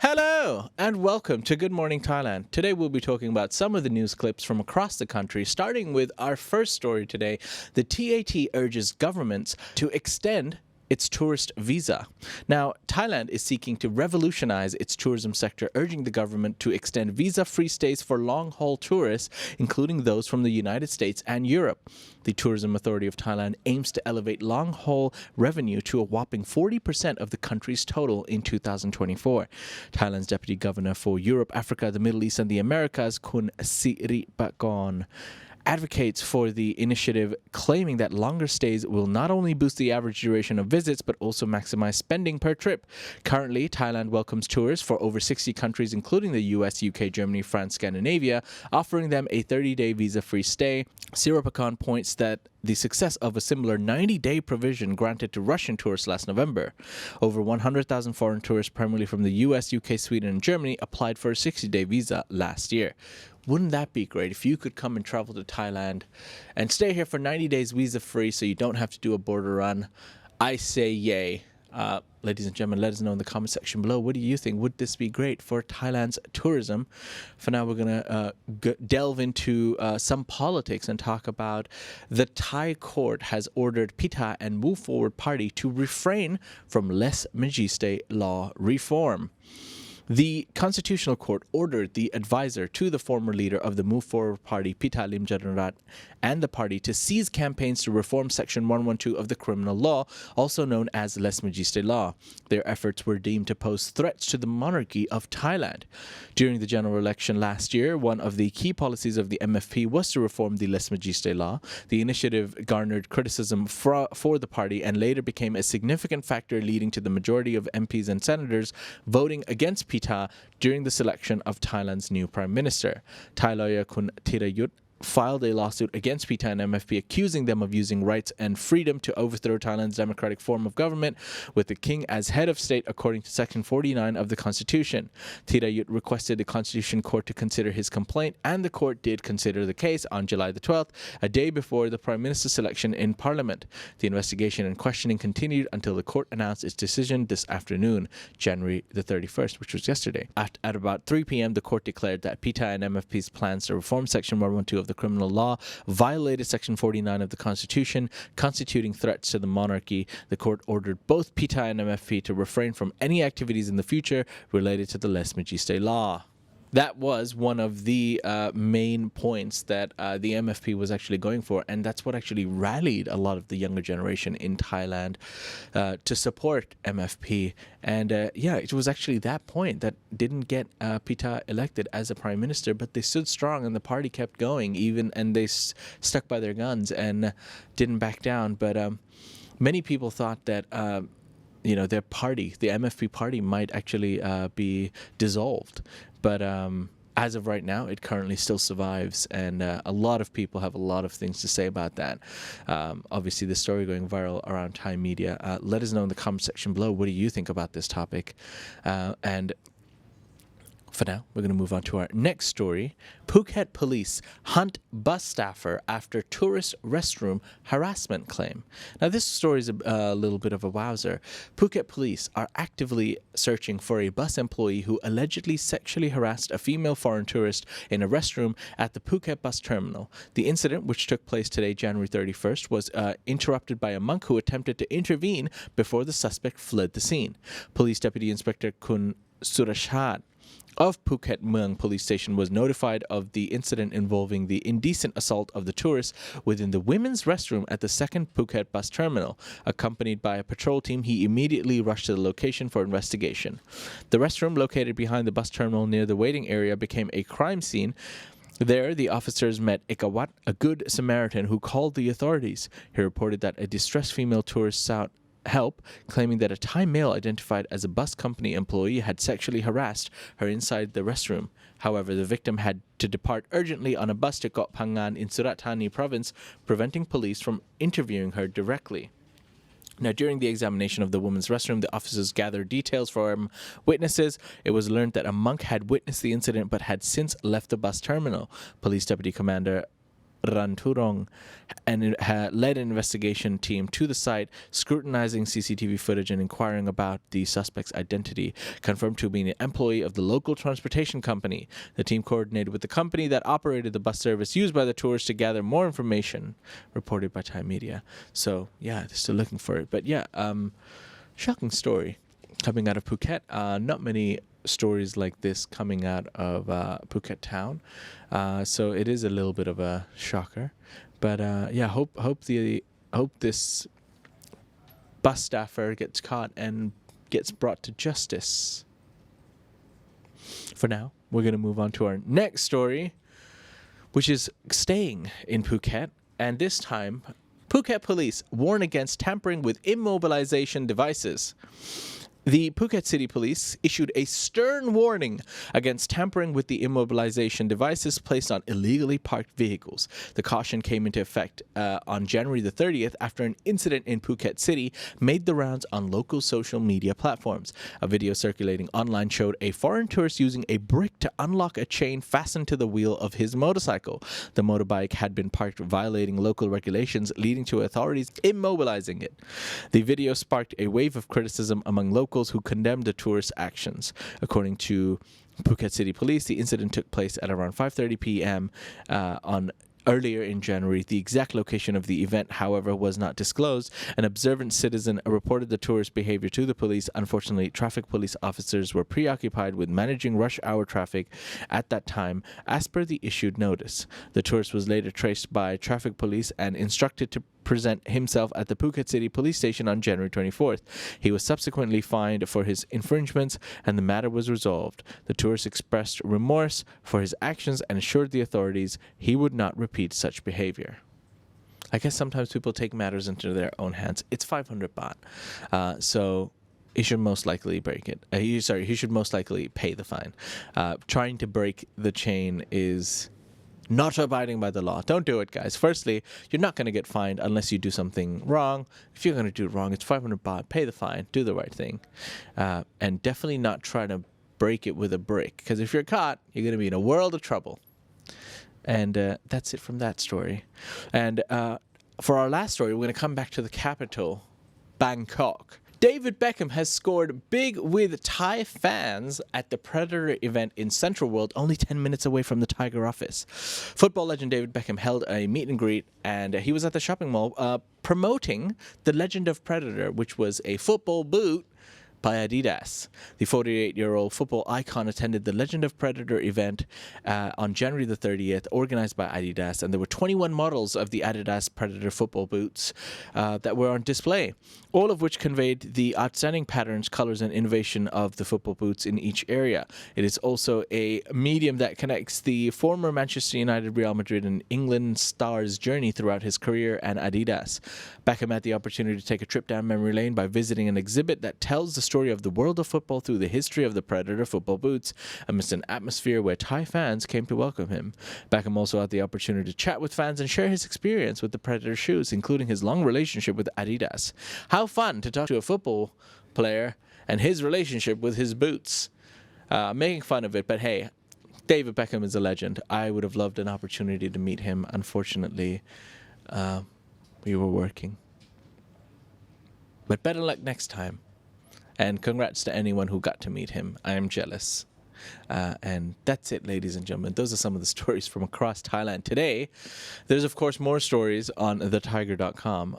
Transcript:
Hello and welcome to Good Morning Thailand. Today we'll be talking about some of the news clips from across the country, starting with our first story today. The TAT urges governments to extend its tourist visa. Now, Thailand is seeking to revolutionize its tourism sector, urging the government to extend visa-free stays for long-haul tourists, including those from the United States and Europe. The Tourism Authority of Thailand aims to elevate long-haul revenue to a whopping 40% of the country's total in 2024. Thailand's Deputy Governor for Europe, Africa, the Middle East and the Americas, Kun Siripakon, advocates for the initiative, claiming that longer stays will not only boost the average duration of visits but also maximize spending per trip. Currently, Thailand welcomes tourists for over 60 countries, including the US, UK, Germany, France, Scandinavia, offering them a 30-day visa-free stay. Siripakon points that the success of a similar 90-day provision granted to Russian tourists last November. Over 100,000 foreign tourists, primarily from the US, UK, Sweden, and Germany, applied for a 60-day visa last year. Wouldn't that be great if you could come and travel to Thailand and stay here for 90 days visa-free so you don't have to do a border run? I say yay. Ladies and gentlemen, let us know in the comment section below. What do you think? Would this be great for Thailand's tourism? For now, we're going to delve into some politics and talk about the Thai court has ordered PITA and Move Forward Party to refrain from less Majeste law reform. The Constitutional Court ordered the advisor to the former leader of the Move Forward Party, Pita Limjaroenrat, and the party to cease campaigns to reform Section 112 of the criminal law, also known as Lese Majeste Law. Their efforts were deemed to pose threats to the monarchy of Thailand. During the general election last year, one of the key policies of the MFP was to reform the Lese Majeste Law. The initiative garnered criticism for the party and later became a significant factor, leading to the majority of MPs and senators voting against PITA during the selection of Thailand's new prime minister. Thai lawyer Kun Thirayut filed a lawsuit against PITA and MFP, accusing them of using rights and freedom to overthrow Thailand's democratic form of government, with the king as head of state according to Section 49 of the Constitution. Thirayut requested the Constitution Court to consider his complaint, and the court did consider the case on July the 12th, a day before the prime minister's selection in parliament. The investigation and questioning continued until the court announced its decision this afternoon, January the 31st, which was yesterday. At about 3 p.m., the court declared that PITA and MFP's plans to reform Section 112 of the criminal law violated Section 49 of the Constitution, constituting threats to the monarchy. The court ordered both PITA and MFP to refrain from any activities in the future related to the Lese Majeste Law. That was one of the main points that the MFP was actually going for, and that's what actually rallied a lot of the younger generation in Thailand to support MFP. And it was actually that point that didn't get PITA elected as a prime minister, but they stood strong and the party kept going, and they stuck by their guns and didn't back down. But many people thought that their party, the MFP party, might actually be dissolved. But as of right now, it currently still survives, and a lot of people have a lot of things to say about that. Obviously, the story going viral around Thai media. Let us know in the comment section below, what do you think about this topic? And for now, we're going to move on to our next story. Phuket police hunt bus staffer after tourist restroom harassment claim. Now, this story is a little bit of a wowzer. Phuket police are actively searching for a bus employee who allegedly sexually harassed a female foreign tourist in a restroom at the Phuket bus terminal. The incident, which took place today, January 31st, was interrupted by a monk who attempted to intervene before the suspect fled the scene. Police Deputy Inspector Kun Surashat of Phuket Mueang Police Station was notified of the incident involving the indecent assault of the tourist within the women's restroom at the second Phuket bus terminal. Accompanied by a patrol team, he immediately rushed to the location for investigation. The restroom, located behind the bus terminal near the waiting area, became a crime scene. There, the officers met Ekawat, a good Samaritan, who called the authorities. He reported that a distressed female tourist sought help, claiming that a Thai male identified as a bus company employee had sexually harassed her inside the restroom. However, the victim had to depart urgently on a bus to Koh Phangan in Surat Thani province, preventing police from interviewing her directly. Now, during the examination of the woman's restroom, the officers gathered details from witnesses. It was learned that a monk had witnessed the incident but had since left the bus terminal. Police Deputy Commander Ranturong, and it led an investigation team to the site, scrutinizing CCTV footage and inquiring about the suspect's identity, confirmed to be an employee of the local transportation company. The team coordinated with the company that operated the bus service used by the tourists to gather more information, reported by Thai media. So, yeah, they're still looking for it. But, yeah, shocking story coming out of Phuket. Not many stories like this coming out of Phuket town, so it is a little bit of a shocker. But yeah, hope this bus staffer gets caught and gets brought to justice. For now, we're going to move on to our next story, which is staying in Phuket, and this time Phuket police warn against tampering with immobilization devices. The Phuket City Police issued a stern warning against tampering with the immobilization devices placed on illegally parked vehicles. The caution came into effect on January the 30th after an incident in Phuket City made the rounds on local social media platforms. A video circulating online showed a foreign tourist using a brick to unlock a chain fastened to the wheel of his motorcycle. The motorbike had been parked violating local regulations, leading to authorities immobilizing it. The video sparked a wave of criticism among locals who condemned the tourist's actions. According to Phuket City Police, the incident took place at around 5:30 p.m. Earlier in January. The exact location of the event, however, was not disclosed. An observant citizen reported the tourist's behavior to the police. Unfortunately, traffic police officers were preoccupied with managing rush hour traffic at that time, as per the issued notice. The tourist was later traced by traffic police and instructed to present himself at the Phuket City Police Station on January 24th. He was subsequently fined for his infringements, and the matter was resolved. The tourist expressed remorse for his actions and assured the authorities he would not repeat such behavior. I guess sometimes people take matters into their own hands. It's 500 baht. So he should most likely break it. He should most likely pay the fine. Trying to break the chain is not abiding by the law. Don't do it, guys. Firstly, you're not going to get fined unless you do something wrong. If you're going to do it wrong, it's 500 baht. Pay the fine. Do the right thing. And definitely not try to break it with a brick. Because if you're caught, you're going to be in a world of trouble. And that's it from that story. And for our last story, we're going to come back to the capital, Bangkok. David Beckham has scored big with Thai fans at the Predator event in Central World, only 10 minutes away from the Thaiger office. Football legend David Beckham held a meet and greet, and he was at the shopping mall promoting the Legend of Predator, which was a football boot by Adidas. The 48-year-old football icon attended the Legend of Predator event on January the 30th, organized by Adidas, and there were 21 models of the Adidas Predator football boots that were on display, all of which conveyed the outstanding patterns, colors, and innovation of the football boots in each area. It is also a medium that connects the former Manchester United, Real Madrid, and England star's journey throughout his career and Adidas. Beckham had the opportunity to take a trip down memory lane by visiting an exhibit that tells the story of the world of football through the history of the Predator football boots, amidst an atmosphere where Thai fans came to welcome him. Beckham also had the opportunity to chat with fans and share his experience with the Predator shoes, including his long relationship with Adidas. How fun to talk to a football player and his relationship with his boots. Making fun of it, but hey, David Beckham is a legend. I would have loved an opportunity to meet him. Unfortunately, we were working. But better luck next time. And congrats to anyone who got to meet him. I am jealous. And that's it, ladies and gentlemen. Those are some of the stories from across Thailand today. There's, of course, more stories on thethaiger.com.